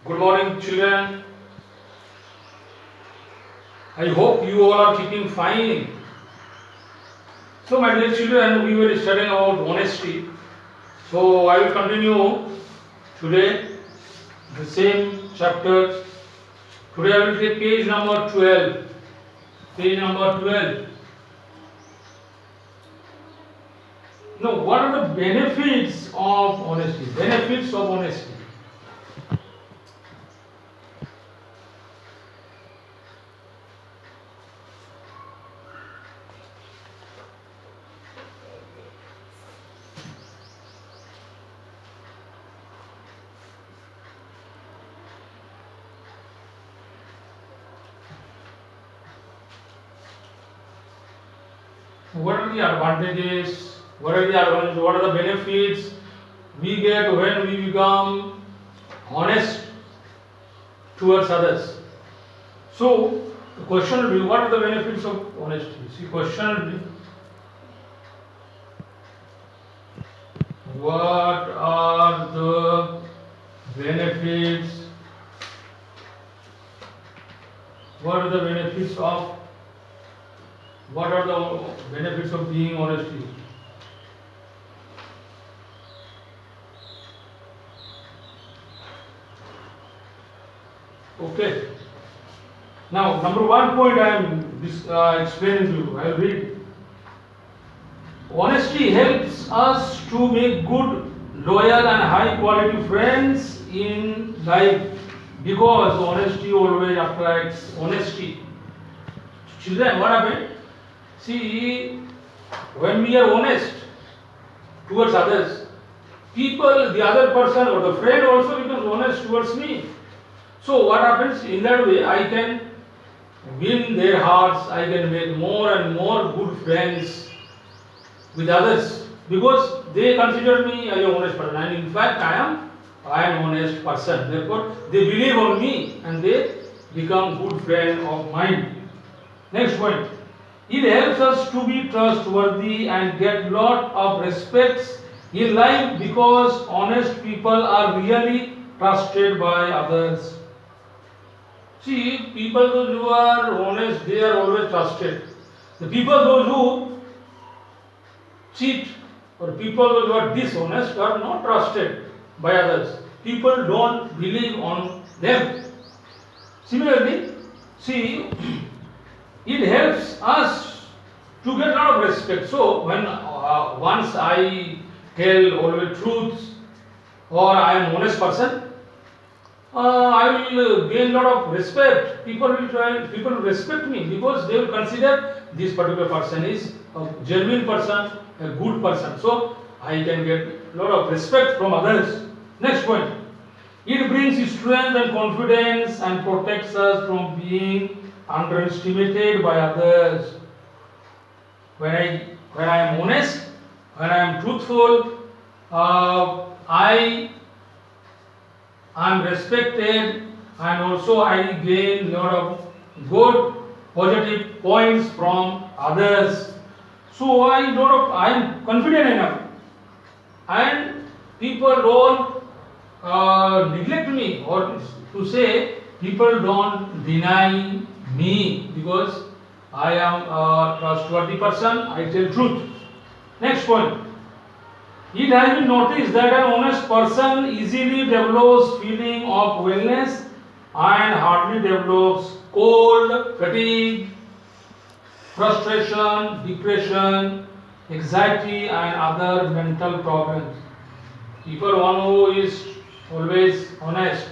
Good morning, children. I hope you all are keeping fine. So, my dear children, we were studying about honesty. So, I will continue today the same chapter. Today, I will take page number 12. Page number 12. Now, what are the benefits of honesty? Benefits of honesty. What are the advantages? What are the advantages? What are the benefits we get when we become honest towards others? So, the question will be, what are the benefits of honesty? See, question will be, what are the benefits? What are the benefits of? What are the benefits of being honesty? Okay. Now, number one point I am explaining to you. I will read. Honesty helps us to make good, loyal, and high quality friends in life because honesty always attracts honesty. Children, what happened? See, when we are honest towards others, people, the other person or the friend also becomes honest towards me. So, what happens in that way? I can win their hearts, I can make more and more good friends with others because they consider me as a honest person, and in fact I am honest person. Therefore, they believe on me and they become good friend of mine. Next point. It helps us to be trustworthy and get lot of respects in life because honest people are really trusted by others. See, people those who are honest, they are always trusted. The people those who cheat or people those who are dishonest are not trusted by others. People don't believe on them. Similarly, see, it helps us to get a lot of respect. So, when once I tell always truths or I am honest person, I will gain a lot of respect. People will respect me because they will consider this particular person is a genuine person, a good person. So I can get a lot of respect from others. Next point. It brings strength and confidence and protects us from being underestimated by others. When I am honest, when I am truthful, I am respected and also I gain lot of good positive points from others. So I am confident enough and people don't neglect me, or to say people don't deny me because I am a trustworthy person, I tell truth. Next point. It has been noticed that an honest person easily develops feeling of wellness and hardly develops cold, fatigue, frustration, depression, anxiety and other mental problems. People one who is always honest,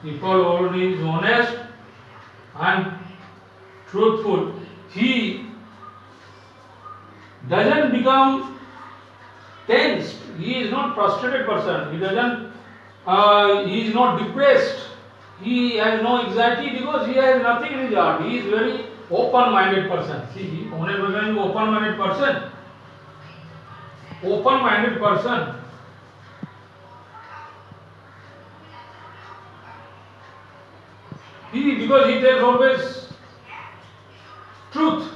people who is honest and truthful, he doesn't become tensed. He is not frustrated person. He doesn't. He is not depressed. He has no anxiety because he has nothing in his heart. He is very open-minded person. See, honest person is open-minded person. Open-minded person. Because he tells always truth.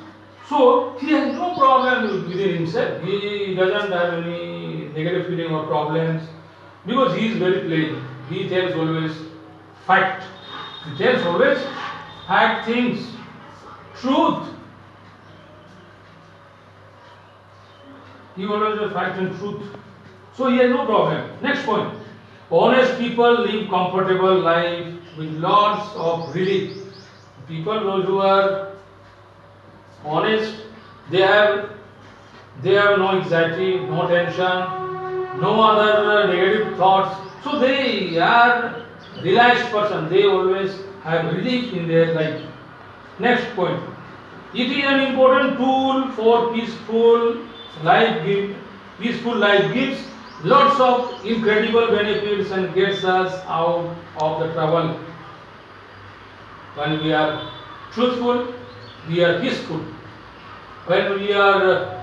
So he has no problem within himself. He doesn't have any negative feeling or problems because he is very plain. He tells always fact. He tells always fact things, truth. He always has fact and truth. So he has no problem. Next point. Honest people live comfortable life with lots of relief. People those who are honest, they have no anxiety, no tension, no other negative thoughts. So they are relaxed person. They always have relief in their life. Next point. It is an important tool for peaceful life gives lots of incredible benefits and gets us out of the trouble. When we are truthful, we are peaceful. When we are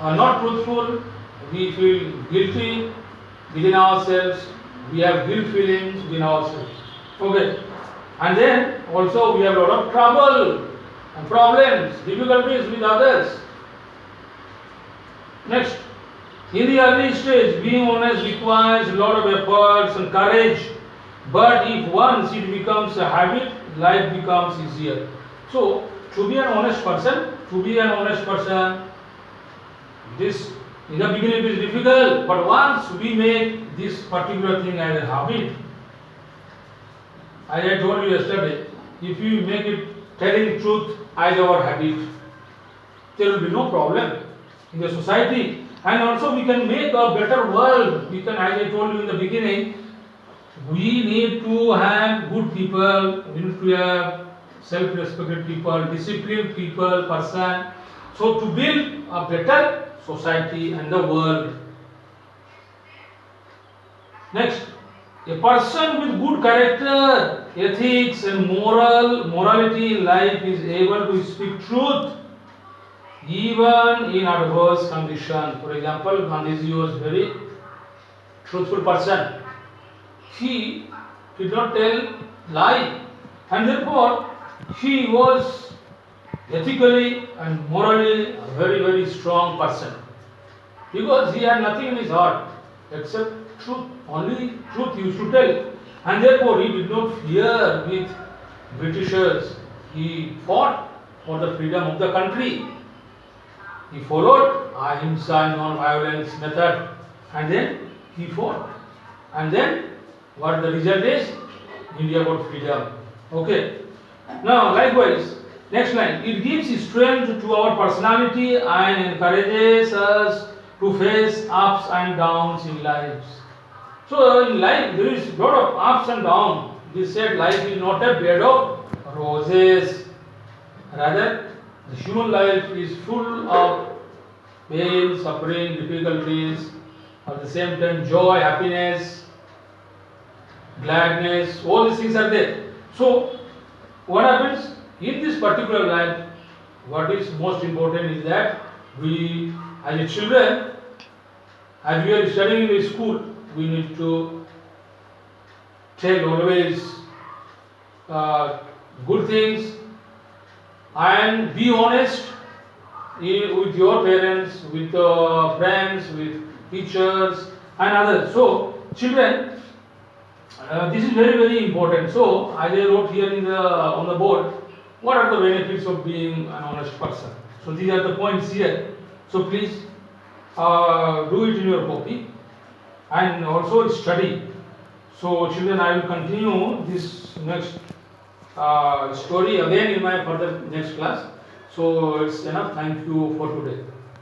not truthful, we feel guilty within ourselves. We have guilt feelings within ourselves. Okay. And then also we have a lot of trouble and problems, difficulties with others. Next, in the early stage, being honest requires a lot of efforts and courage. But if once it becomes a habit, life becomes easier. So, to be an honest person, this in the beginning it is difficult. But once we make this particular thing as a habit, as I told you yesterday, if you make it telling truth as our habit, there will be no problem in the society, and also we can make a better world. We can, as I told you in the beginning, we need to have good people, we need to have self-respected people, disciplined people, person. So to build a better society and the world. Next, a person with good character, ethics and morality in life is able to speak truth even in adverse conditions. For example, Gandhiji was very truthful person. He did not tell lie, and therefore he was ethically and morally a very strong person, because he had nothing in his heart except truth. Only truth he used to tell, and therefore he did not fear with Britishers. He fought for the freedom of the country. He followed ahimsa, non-violence method, and then he fought. And then what the result is? India got freedom. Okay. Now likewise, next line. It gives strength to our personality and encourages us to face ups and downs in lives. So in life there is a lot of ups and downs. He said life is not a bed of roses. Rather, the human life is full of pain, suffering, difficulties, at the same time joy, happiness, gladness, all these things are there. So what happens in this particular life, what is most important is that we as a children, as we are studying in the school, we need to tell always good things and be honest with your parents, with friends, with teachers and others. So children, this is very important. So as I wrote here on the board, what are the benefits of being an honest person? So these are the points here. So please do it in your copy and also study. So children, I will continue this next story again in my further next class. So it's enough. Thank you for today.